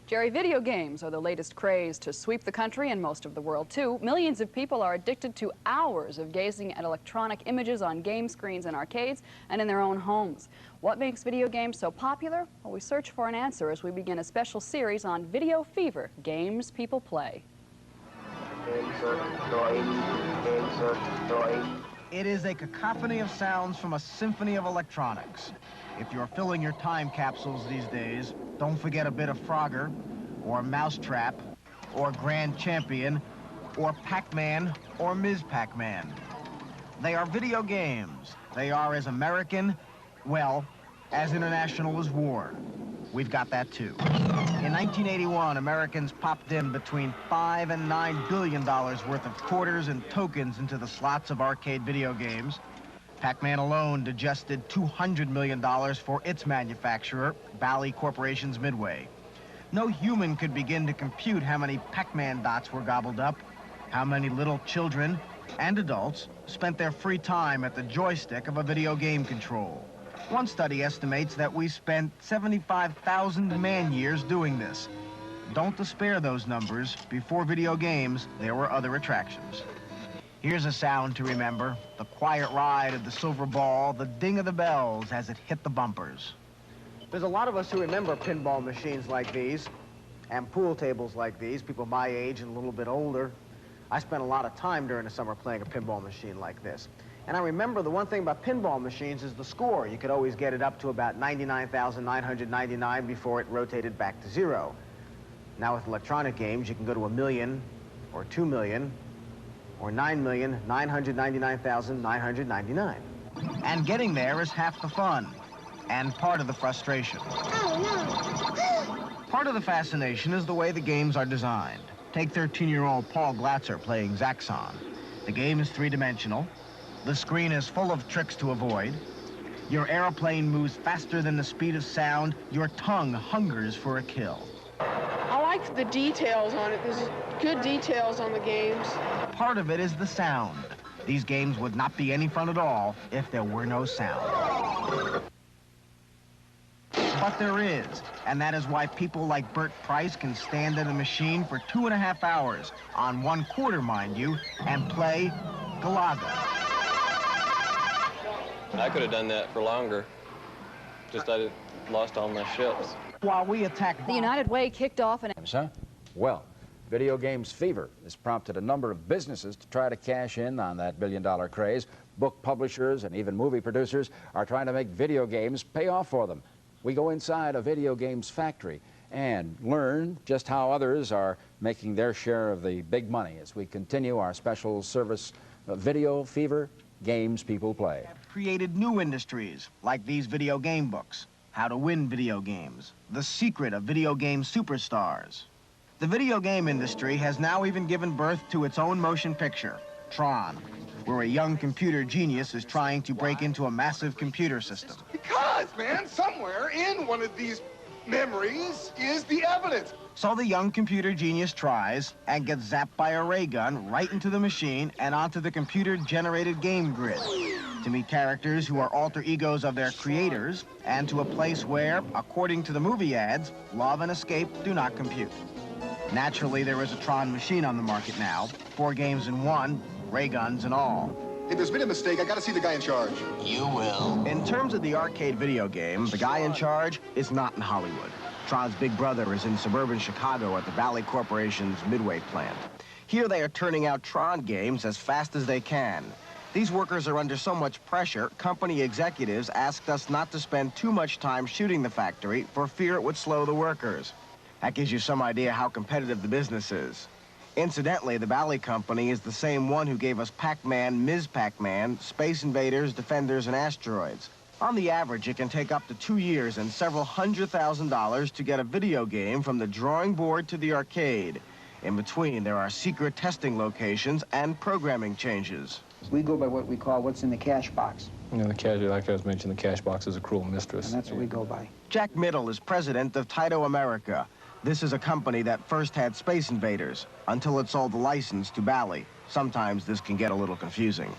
Jerry, video games are the latest craze to sweep the country and most of the world, too. Millions of people are addicted to hours of gazing at electronic images on game screens in arcades and in their own homes. What makes video games so popular? Well, we search for an answer as we begin a special series on Video Fever, games people play. It is a cacophony of sounds from a symphony of electronics. If you're filling your time capsules these days, don't forget a bit of Frogger, or Mousetrap, or Grand Champion, or Pac-Man, or Ms. Pac-Man. They are video games. They are as American, well, as international as war. We've got that too. In 1981, Americans popped in between $5 and $9 billion worth of quarters and tokens into the slots of arcade video games. Pac-Man alone digested $200 million for its manufacturer, Bally Corporation's Midway. No human could begin to compute how many Pac-Man dots were gobbled up, how many little children and adults spent their free time at the joystick of a video game control. One study estimates that we spent 75,000 man-years doing this. Don't despair those numbers. Before video games, there were other attractions. Here's a sound to remember: the quiet ride of the silver ball, the ding of the bells as it hit the bumpers. There's a lot of us who remember pinball machines like these and pool tables like these, people my age and a little bit older. I spent a lot of time during the summer playing a pinball machine like this. And I remember the one thing about pinball machines is the score. You could always get it up to about 99,999 before it rotated back to zero. Now with electronic games, you can go to 1 million or 2 million or 9,999,999. And getting there is half the fun and part of the frustration. Oh, no. Part of the fascination is the way the games are designed. Take 13-year-old Paul Glatzer playing Zaxxon. The game is three-dimensional. The screen is full of tricks to avoid. Your airplane moves faster than the speed of sound. Your tongue hungers for a kill. I like the details on it. There's good details on the games. Part of it is the sound. These games would not be any fun at all if there were no sound. But there is, and that is why people like Bert Price can stand at a machine for 2.5 hours, on 1/4, mind you, and play Galaga. I could have done that for longer. Just I lost all my ships. While we attack The United Way kicked off an... Huh? Well, video games fever has prompted a number of businesses to try to cash in on that billion-dollar craze. Book publishers and even movie producers are trying to make video games pay off for them. We go inside a video games factory and learn just how others are making their share of the big money as we continue our special service Video Fever, games people play. have created new industries, like these video game books, How to Win Video Games, The Secret of Video Game Superstars. The video game industry has now even given birth to its own motion picture, Tron, where a young computer genius is trying to break into a massive computer system. Because, man, somewhere in one of these memories is the evidence. So the young computer genius tries and gets zapped by a ray gun right into the machine and onto the computer-generated game grid to meet characters who are alter egos of their creators and to a place where, according to the movie ads, love and escape do not compute. Naturally, there is a Tron machine on the market now, 4 games in 1, ray guns and all. If there's been a mistake, I gotta see the guy in charge. You will. In terms of the arcade video game, the guy in charge is not in Hollywood. Tron's big brother is in suburban Chicago at the Bally Corporation's Midway plant. Here they are turning out Tron games as fast as they can. These workers are under so much pressure, company executives asked us not to spend too much time shooting the factory for fear it would slow the workers. That gives you some idea how competitive the business is. Incidentally, the Bally Company is the same one who gave us Pac-Man, Ms. Pac-Man, Space Invaders, Defenders, and Asteroids. On the average, it can take up to 2 years and several $100,000 to get a video game from the drawing board to the arcade. In between, there are secret testing locations and programming changes. We go by what we call what's in the cash box. You know, the cash, like I was mentioning, the cash box is a cruel mistress. And that's what we go by. Jack Middle is president of Taito America. This is a company that first had Space Invaders until it sold the license to Bally. Sometimes this can get a little confusing.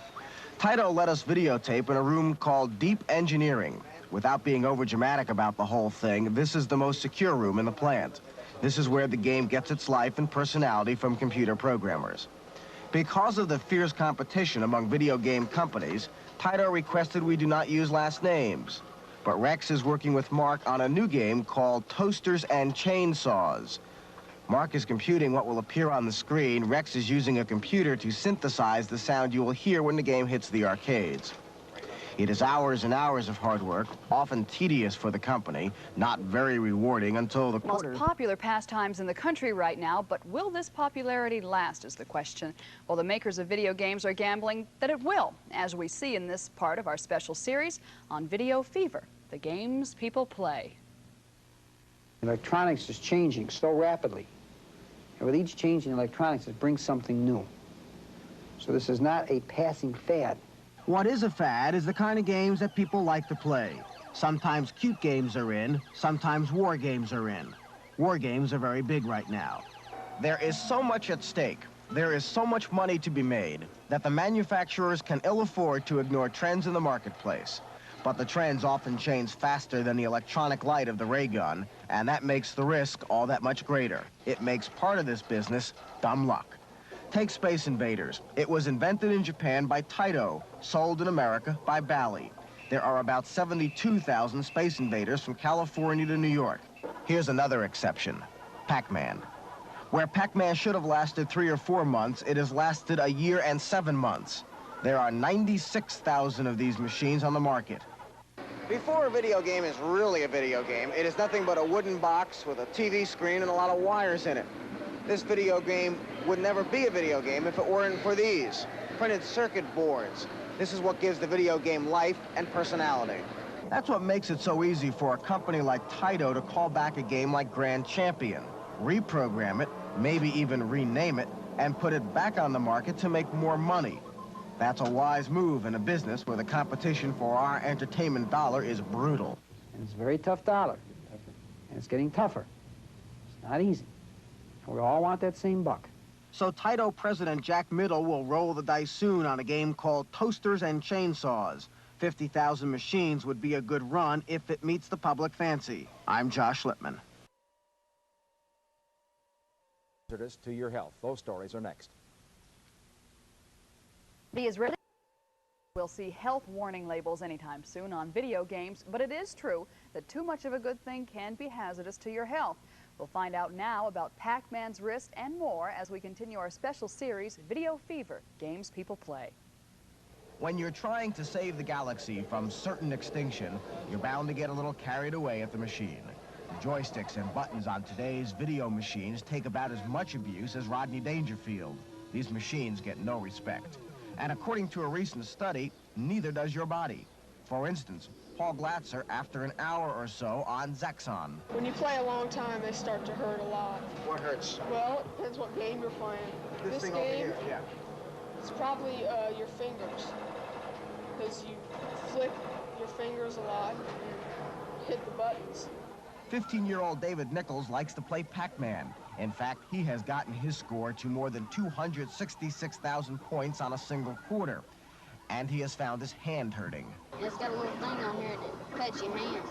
Taito let us videotape in a room called Deep Engineering. Without being overdramatic about the whole thing, this is the most secure room in the plant. This is where the game gets its life and personality from computer programmers. Because of the fierce competition among video game companies, Taito requested we do not use last names. But Rex is working with Mark on a new game called Toasters and Chainsaws. Mark is computing what will appear on the screen. Rex is using a computer to synthesize the sound you will hear when the game hits the arcades. It is hours and hours of hard work, often tedious for the company, not very rewarding until the Most popular pastimes in the country right now, but will this popularity last is the question. Well, the makers of video games are gambling that it will, as we see in this part of our special series on Video Fever, the games people play. Electronics is changing so rapidly. And with each change in electronics, it brings something new. So this is not a passing fad. What is a fad is the kind of games that people like to play. Sometimes cute games are in, sometimes war games are in. War games are very big right now. There is so much at stake, there is so much money to be made, that the manufacturers can ill afford to ignore trends in the marketplace. But the trends often change faster than the electronic light of the ray gun, and that makes the risk all that much greater. It makes part of this business dumb luck. Take Space Invaders. It was invented in Japan by Taito, sold in America by Bally. There are about 72,000 Space Invaders from California to New York. Here's another exception, Pac-Man. Where Pac-Man should have lasted 3 or 4 months, it has lasted a year and 7 months. There are 96,000 of these machines on the market. Before a video game is really a video game, it is nothing but a wooden box with a TV screen and a lot of wires in it. This video game would never be a video game if it weren't for these printed circuit boards. This is what gives the video game life and personality. That's what makes it so easy for a company like Taito to call back a game like Grand Champion, reprogram it, maybe even rename it, and put it back on the market to make more money. That's a wise move in a business where the competition for our entertainment dollar is brutal. And it's a very tough dollar. And it's getting tougher. It's not easy. And we all want that same buck. So Taito President Jack Middle will roll the dice soon on a game called Toasters and Chainsaws. 50,000 machines would be a good run if it meets the public fancy. I'm Josh Lippman. To your health. Those stories are next. The Israeli will see health warning labels anytime soon on video games, but it is true that too much of a good thing can be hazardous to your health. We'll find out now about Pac-Man's wrist and more as we continue our special series, Video Fever, Games People Play. When you're trying to save the galaxy from certain extinction, you're bound to get a little carried away at the machine. The joysticks and buttons on today's video machines take about as much abuse as Rodney Dangerfield. These machines get no respect. And according to a recent study, neither does your body. For instance, Paul Glatzer, after an hour or so on Zexon. When you play a long time, they start to hurt a lot. What hurts? Well, it depends what game you're playing. This thing game, over here, yeah. it's probably your fingers. Because you flick your fingers a lot and hit the buttons. 15-year-old David Nichols likes to play Pac-Man. In fact, he has gotten his score to more than 266,000 points on a single quarter. And he has found his hand hurting. It's got a little thing on here that cuts your hand.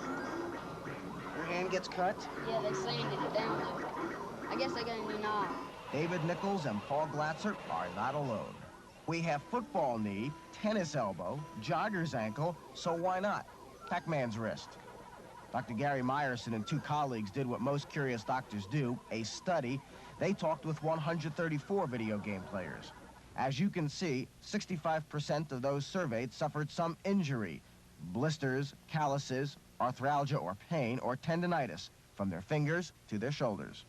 Your hand gets cut? Yeah, they sanded it down there. I guess I got a new knob. David Nichols and Paul Glatzer are not alone. We have football knee, tennis elbow, jogger's ankle, so why not? Pac-Man's wrist. Dr. Gary Myerson and 2 colleagues did what most curious doctors do, a study. They talked with 134 video game players. As you can see, 65% of those surveyed suffered some injury, blisters, calluses, arthralgia or pain, or tendinitis, from their fingers to their shoulders.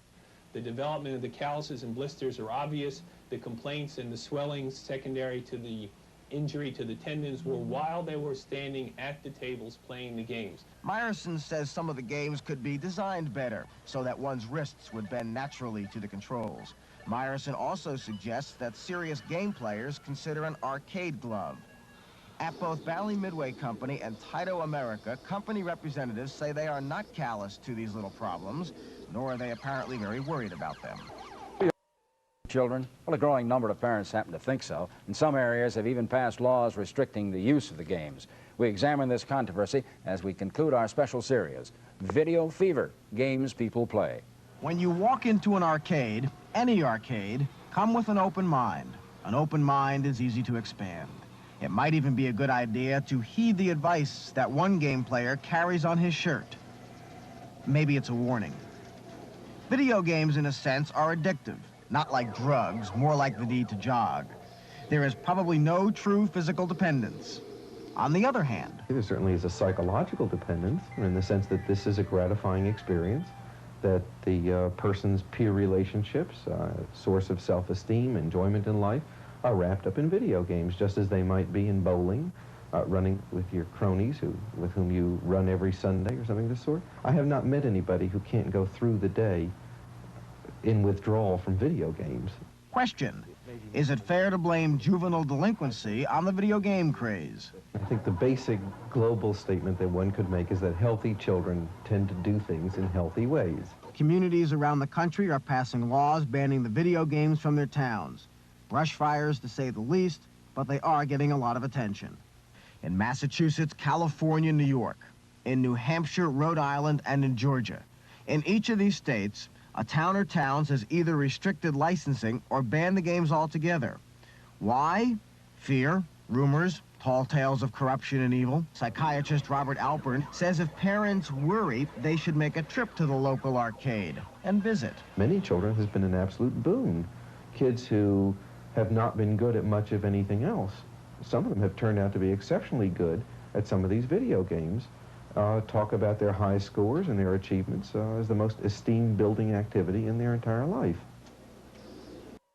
The development of the calluses and blisters are obvious. The complaints and the swellings secondary to the injury to the tendons were while they were standing at the tables playing the games. Myerson says some of the games could be designed better so that one's wrists would bend naturally to the controls. Myerson also suggests that serious game players consider an arcade glove. At both Bally Midway Company and Taito America, company representatives say they are not callous to these little problems, nor are they apparently very worried about them. Children? Well, a growing number of parents happen to think so, and some areas have even passed laws restricting the use of the games. We examine this controversy as we conclude our special series, Video Fever, Games People Play. When you walk into an arcade, any arcade, come with an open mind. An open mind is easy to expand. It might even be a good idea to heed the advice that one game player carries on his shirt. Maybe it's a warning. Video games, in a sense, are addictive. Not like drugs, more like the need to jog. There is probably no true physical dependence. On the other hand, there certainly is a psychological dependence in the sense that this is a gratifying experience, that the person's peer relationships, source of self-esteem, enjoyment in life, are wrapped up in video games, just as they might be in bowling, running with your cronies with whom you run every Sunday or something of this sort. I have not met anybody who can't go through the day in withdrawal from video games. Question: is it fair to blame juvenile delinquency on the video game craze? I think the basic global statement that one could make is that healthy children tend to do things in healthy ways. Communities around the country are passing laws banning the video games from their towns. Brush fires, to say the least, but they are getting a lot of attention. In Massachusetts, California, New York, in New Hampshire, Rhode Island, and in Georgia. In each of these states, a town or towns has either restricted licensing or banned the games altogether. Why? Fear, rumors, tall tales of corruption and evil. Psychiatrist Robert Alpern says if parents worry, they should make a trip to the local arcade and visit. Many children has been an absolute boon. Kids who have not been good at much of anything else. Some of them have turned out to be exceptionally good at some of these video games. Talk about their high scores and their achievements as the most esteemed building activity in their entire life.